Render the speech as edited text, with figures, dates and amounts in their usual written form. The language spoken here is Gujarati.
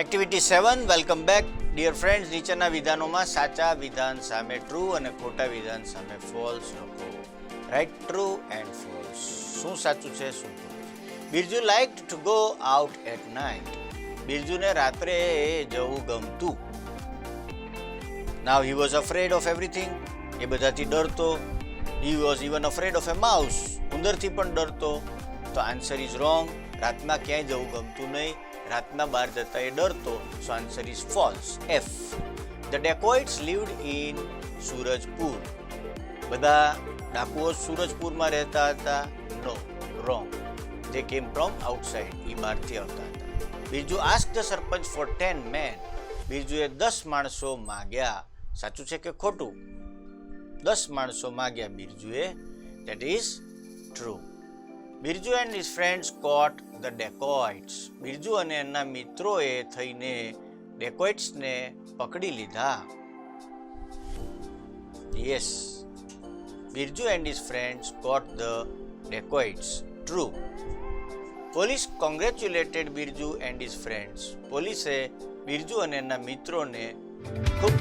Activity 7 welcome back dear friends. નીચેના વિધાનોમાં સાચા વિધાન સામે ટ્રુ અને ખોટા વિધાન સામે ફોલ્સ લખો. Right true and false. શું સાચું છે શું ખોટું છે? Birju liked to go out at night. બિરજુને રાત્રે જવું ગમતું. Now he was afraid of everything. એ બધાથી ડરતો. He was even afraid of a mouse. ઉંદરથી પણ ડરતો. તો આન્સર ઇઝ રોંગ. રાતના ક્યાંય જવું ગમતું નહીં. રાતના બહાર જતા એ ડરતો. So answer is false. F. The dacoits lived in Surajpur. બધા ડાકુઓ સુરજપુરમાં રહેતા હતા. નો, wrong. They came from outside. એ બહારથી આવતા હતા. Birju ask the sarpanch for 10 men. બિરજુએ 10 માણસો માગ્યા. સાચું છે કે ખોટું? 10 માણસો માગ્યા બિરજુએ. That is true. Birju and his friends caught the dacoits. Birju અને એના મિત્રોએ થઈને ડેકોઇટ્સને પકડી લીધા. Yes, Birju and his friends caught the dacoits. True. Police congratulated Birju and his friends. પોલીસે બિરજુ અને એના મિત્રોને ખૂબ